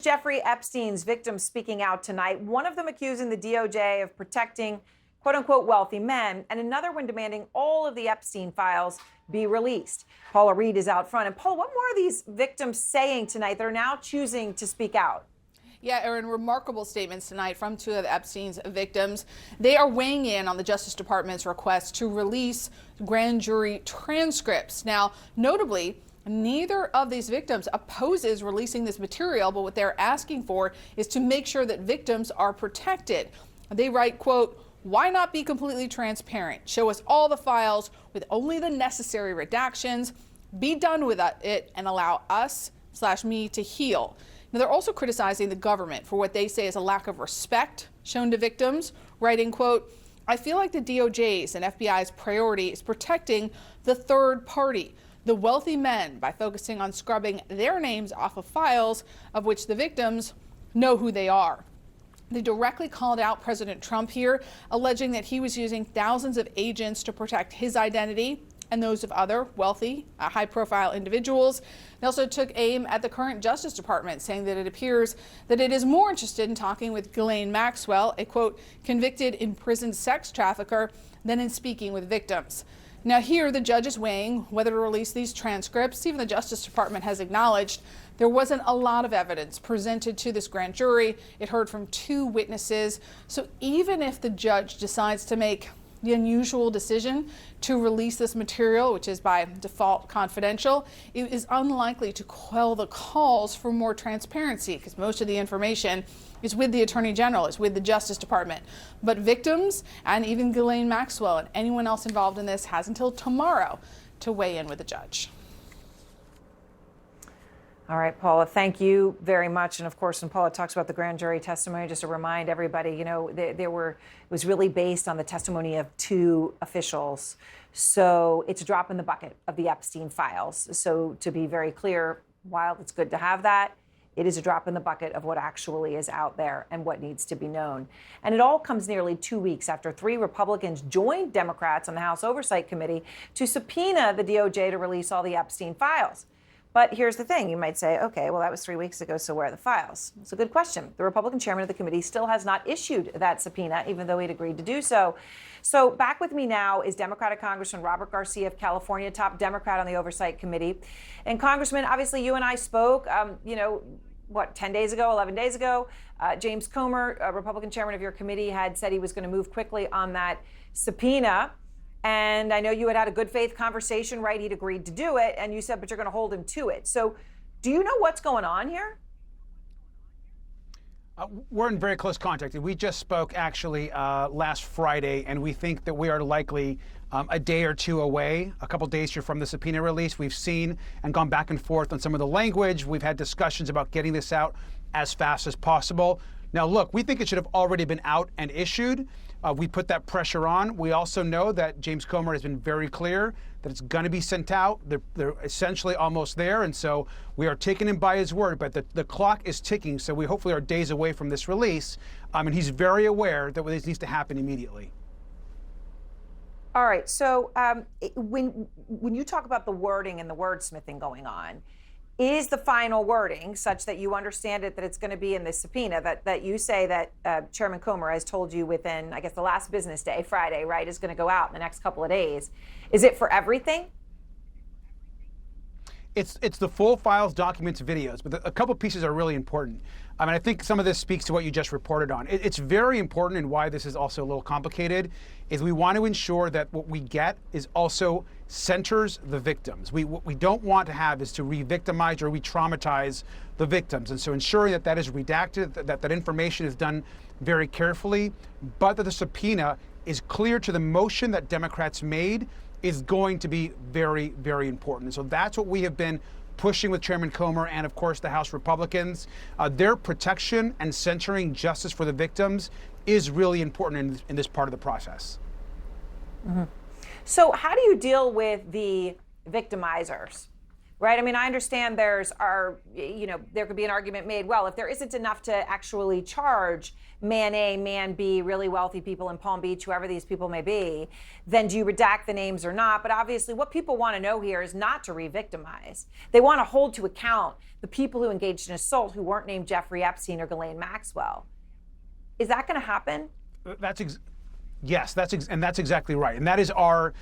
Jeffrey Epstein's victims speaking out tonight, one of them accusing the DOJ of protecting quote unquote wealthy men, and another one demanding all of the Epstein files be released. Paula Reed is out front. And Paula, what more are these victims saying tonight that are now choosing to speak out? Yeah, Erin, remarkable statements tonight from two of Epstein's victims. They are weighing in on the Justice Department's request to release grand jury transcripts. Now, notably, neither of these victims opposes releasing this material, but what they're asking for is to make sure that victims are protected. They write, quote, "Why not be completely transparent? Show us all the files with only the necessary redactions. Be done with it and allow us/me to heal." Now, they're also criticizing the government for what they say is a lack of respect shown to victims, writing, quote, "I feel like the DOJ's and FBI's priority is protecting the third party, the wealthy men, by focusing on scrubbing their names off of files of which the victims know who they are." They directly called out President Trump here, alleging that he was using thousands of agents to protect his identity and those of other wealthy, high-profile individuals. They also took aim at the current Justice Department, saying that it appears that it is more interested in talking with Ghislaine Maxwell, a, quote, convicted imprisoned sex trafficker, than in speaking with victims. Now here, the judge is weighing whether to release these transcripts. Even the Justice Department has acknowledged there wasn't a lot of evidence presented to this grand jury. It heard from two witnesses. So even if the judge decides to make the unusual decision to release this material, which is by default confidential, it is unlikely to quell the calls for more transparency, because most of the information is with the Attorney General, is with the Justice Department. But victims and even Ghislaine Maxwell and anyone else involved in this has until tomorrow to weigh in with the judge. All right, Paula, thank you very much. And of course, when Paula talks about the grand jury testimony, just to remind everybody, you know, it was really based on the testimony of two officials. So it's a drop in the bucket of the Epstein files. So to be very clear, while it's good to have that, it is a drop in the bucket of what actually is out there and what needs to be known. And it all comes nearly 2 weeks after 3 Republicans joined Democrats on the House Oversight Committee to subpoena the DOJ to release all the Epstein files. But here's the thing. You might say, okay, well, that was 3 weeks ago, so where are the files? It's a good question. The Republican chairman of the committee still has not issued that subpoena, even though he'd agreed to do so. So back with me now is Democratic Congressman Robert Garcia of California, top Democrat on the Oversight Committee. And Congressman, obviously you and I spoke, 10 days ago, 11 days ago. James Comer, Republican chairman of your committee, had said he was going to move quickly on that subpoena. And I know you had a good faith conversation, right? He'd agreed to do it. And you said, but you're going to hold him to it. So do you know what's going on here? We're in very close contact. We just spoke actually last Friday, and we think that we are likely a day or two away, a couple days here from the subpoena release. We've seen and gone back and forth on some of the language. We've had discussions about getting this out as fast as possible. Now, look, we think it should have already been out and issued. We put that pressure on. We also know that James Comer has been very clear that it's going to be sent out. They're essentially almost there. And so we are taking him by his word. But the clock is ticking. So we hopefully are days away from this release. And he's very aware that this needs to happen immediately. All right. So when you talk about the wording and the wordsmithing going on, is the final wording such that you understand it, that it's going to be in the subpoena, that you say that Chairman Comer has told you within, I guess, the last business day, Friday, right, is going to go out in the next couple of days? Is it for everything? It's the full files, documents, videos, but a couple pieces are really important. I mean, I think some of this speaks to what you just reported on. It's very important, and why this is also a little complicated is we want to ensure that what we get is also centers the victims. What we don't want to have is to re-victimize or re-traumatize the victims. And so ensuring that is redacted, that information is done very carefully, but that the subpoena is clear to the motion that Democrats made is going to be very, very important. And so that's what we have been pushing with Chairman Comer and, of course, the House Republicans. Their protection and centering justice for the victims is really important in this part of the process. Mm-hmm. So how do you deal with the victimizers? right? I mean, I understand there could be an argument made, well, if there isn't enough to actually charge man A, man B, really wealthy people in Palm Beach, whoever these people may be, then do you redact the names or not? But obviously what people want to know here is not to re-victimize. They want to hold to account the people who engaged in assault who weren't named Jeffrey Epstein or Ghislaine Maxwell. Is that going to happen? Yes, that's exactly right, and that is our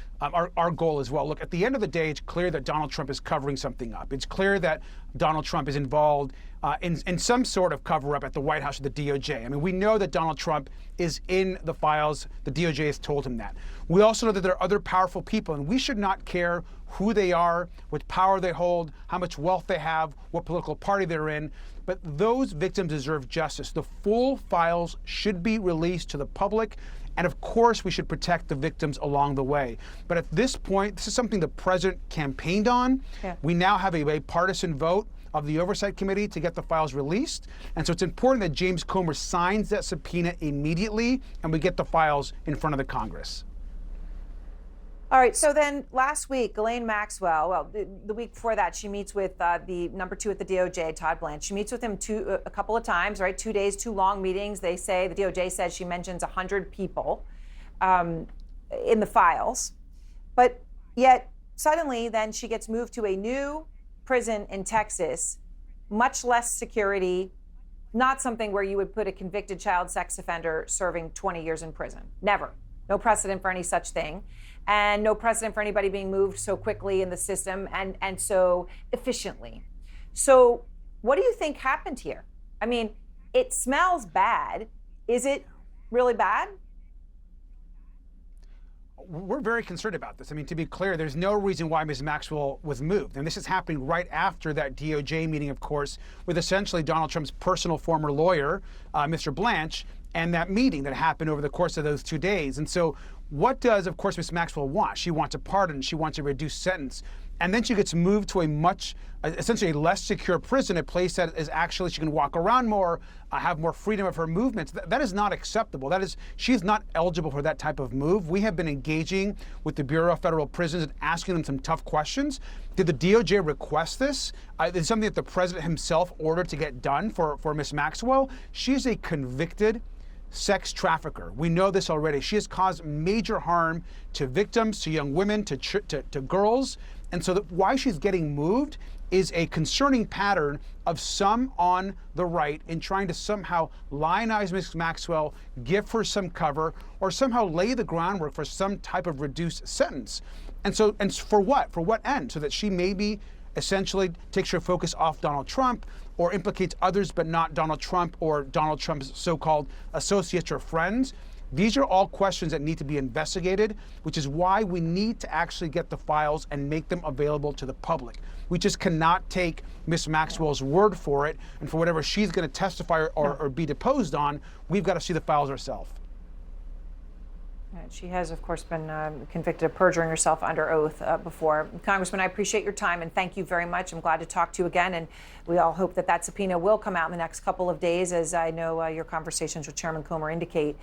goal as well. Look, at the end of the day, it's clear that Donald Trump is covering something up. It's clear that Donald Trump is involved in some sort of cover-up at the White House or the DOJ. I mean, we know that Donald Trump is in the files. The DOJ has told him that. We also know that there are other powerful people, and we should not care who they are, what power they hold, how much wealth they have, what political party they're in. But those victims deserve justice. The full files should be released to the public. And of course, we should protect the victims along the way. But at this point, this is something the president campaigned on. Yeah. We now have a bipartisan vote of the Oversight Committee to get the files released. And so it's important that James Comer signs that subpoena immediately and we get the files in front of the Congress. All right, so then last week, Ghislaine Maxwell, well, the week before that, she meets with the number 2 at the DOJ, Todd Blanche. She meets with him a couple of times, right? 2 days, 2 long meetings. They say, the DOJ says she mentions 100 people in the files. But yet, suddenly, then she gets moved to a new prison in Texas, much less security, not something where you would put a convicted child sex offender serving 20 years in prison. Never. No precedent for any such thing. And no precedent for anybody being moved so quickly in the system and so efficiently. So what do you think happened here? I mean, it smells bad. Is it really bad? We're very concerned about this. I mean, to be clear, there's no reason why Ms. Maxwell was moved. And this is happening right after that DOJ meeting, of course, with essentially Donald Trump's personal former lawyer, Mr. Blanche, and that meeting that happened over the course of those 2 days. And so what does, of course, Ms. Maxwell want? She wants a pardon. She wants a reduced sentence. And then she gets moved to essentially a less secure prison, a place that is actually, she can walk around more, have more freedom of her movements. That is not acceptable. She's not eligible for that type of move. We have been engaging with the Bureau of Federal Prisons and asking them some tough questions. Did the DOJ request this? It's something that the president himself ordered to get done for Ms. Maxwell. She's a convicted sex trafficker. We know this already. She has caused major harm to victims, to young women, to girls. And so why she's getting moved is a concerning pattern of some on the right in trying to somehow lionize Ms. Maxwell, give her some cover, or somehow lay the groundwork for some type of reduced sentence. And for what? For what end? So that she maybe essentially takes her focus off Donald Trump or implicates others but not Donald Trump or Donald Trump's so-called associates or friends. These are all questions that need to be investigated, which is why we need to actually get the files and make them available to the public. We just cannot take Ms. Maxwell's word for it, and for whatever she's going to testify or be deposed on, we've got to see the files ourselves. She has, of course, been convicted of perjuring herself under oath before. Congressman, I appreciate your time and thank you very much. I'm glad to talk to you again, and we all hope that subpoena will come out in the next couple of days, as I know your conversations with Chairman Comer indicate.